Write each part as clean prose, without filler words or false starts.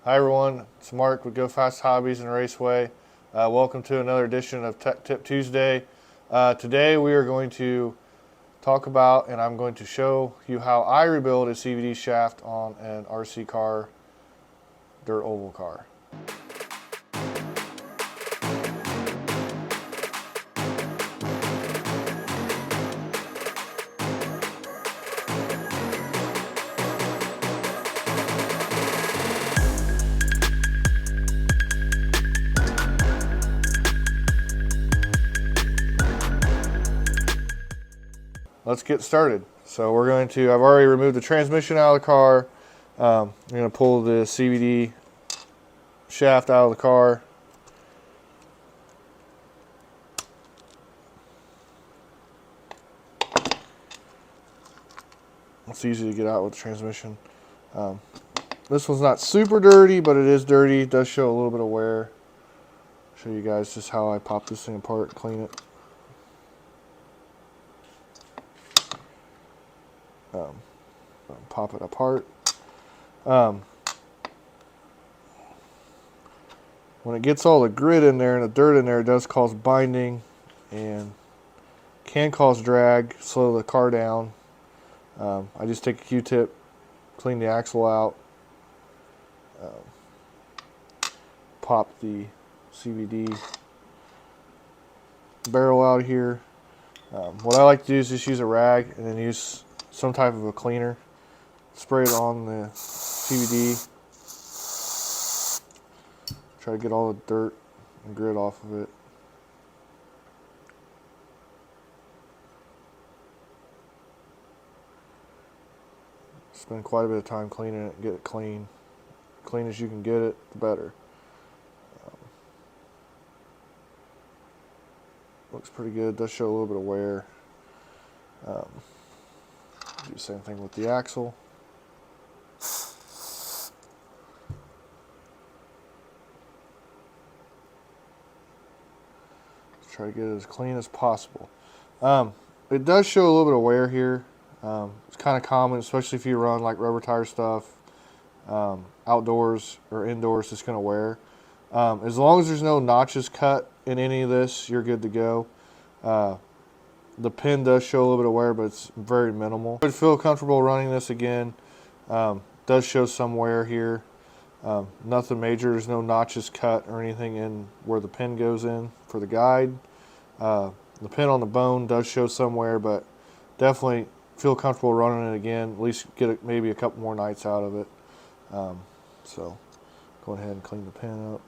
Hi everyone, it's Mark with Go Fast Hobbies and Raceway. Welcome to another edition of Tech Tip Tuesday. Today we are going to talk about, and I'm going to show you how I rebuild a CVD shaft on an RC car, dirt oval car. Let's get started. So I've already removed the transmission out of the car. I'm going to pull the CVD shaft out of the car. It's easy to get out with the transmission. This one's not super dirty, but it is dirty. It does show a little bit of wear. I'll show you guys just how I pop this thing apart and clean it. Pop it apart. When it gets all the grit in there and the dirt in there, it does cause binding and can cause drag, slow the car down. I just take a Q-tip, clean the axle out, pop the CVD barrel out of here. What I like to do is just use a rag and then use some type of a cleaner. Spray it on the CVD. Try to get all the dirt and grit off of it. Spend quite a bit of time cleaning it and get it clean. Clean as you can get it, the better. Looks pretty good. Does show a little bit of wear. Do the same thing with the axle. Try to get it as clean as possible. It does show a little bit of wear here. It's kind of common, especially if you run like rubber tire stuff, outdoors or indoors, it's going to wear. As long as there's no notches cut in any of this, you're good to go. The pin does show a little bit of wear, but it's very minimal. I feel comfortable running this again. Does show some wear here. Nothing major. There's no notches cut or anything in where the pin goes in for the guide. The pin on the bone does show some wear, but definitely feel comfortable running it again. At least get maybe a couple more nights out of it. So go ahead and clean the pin up.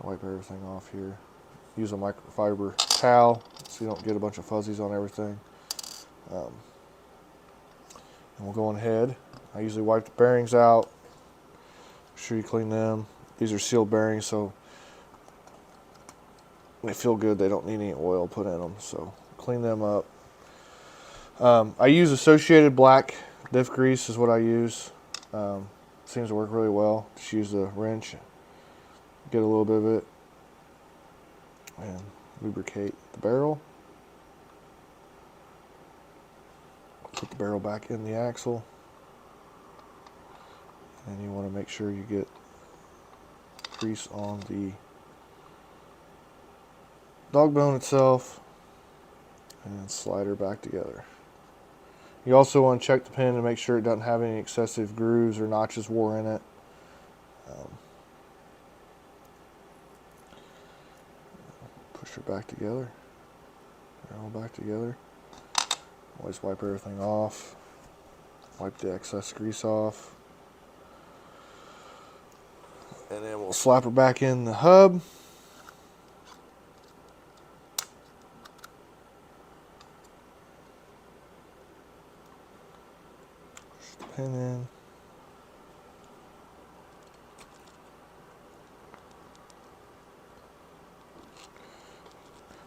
Wipe everything off here. Use a microfiber towel so you don't get a bunch of fuzzies on everything. And we'll go on ahead. I usually wipe the bearings out. Make sure you clean them. These are sealed bearings, so they feel good. They don't need any oil put in them, so clean them up. I use Associated Black diff grease is what I use. Seems to work really well. Just use the wrench, get a little bit of it, and lubricate the barrel. Put the barrel back in the axle, and you want to make sure you get grease on the dog bone itself, and slide her back together. You also want to check the pin to make sure it doesn't have any excessive grooves or notches wore in it. Push her back together. They're all back together. Always wipe everything off. Wipe the excess grease off. And then we'll slap her back in the hub. Push the pin in.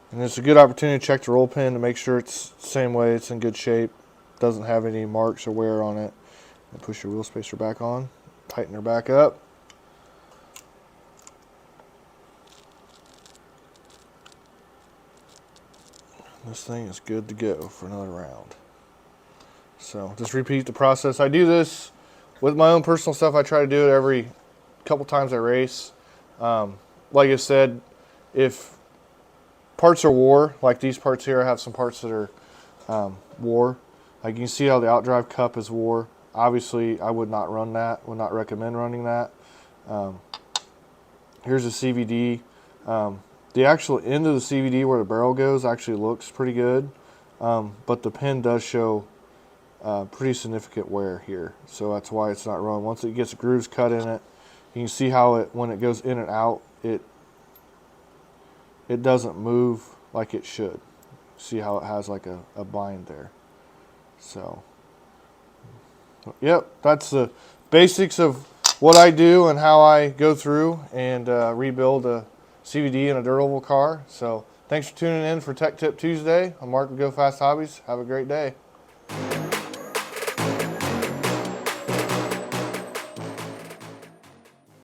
And it's a good opportunity to check the roll pin to make sure it's the same way, it's in good shape, doesn't have any marks or wear on it. And push your wheel spacer back on, tighten her back up. This thing is good to go for another round. So just repeat the process. I do this with my own personal stuff, I try to do it every couple times I race. Like I said, if parts are wore, like these parts here, I have some parts that are wore. Like you can see how the outdrive cup is wore. Obviously, I would not run that, would not recommend running that. Here's a CVD. The actual end of the CVD where the barrel goes actually looks pretty good, but the pin does show pretty significant wear here, so that's why it's not run. Once it gets grooves cut in it, you can see how it, when it goes in and out, it doesn't move like it should. See how it has like a bind there. So, yep, that's the basics of what I do and how I go through and rebuild a CVD in a durable car. So, thanks for tuning in for Tech Tip Tuesday. I'm Mark with Go Fast Hobbies. Have a great day.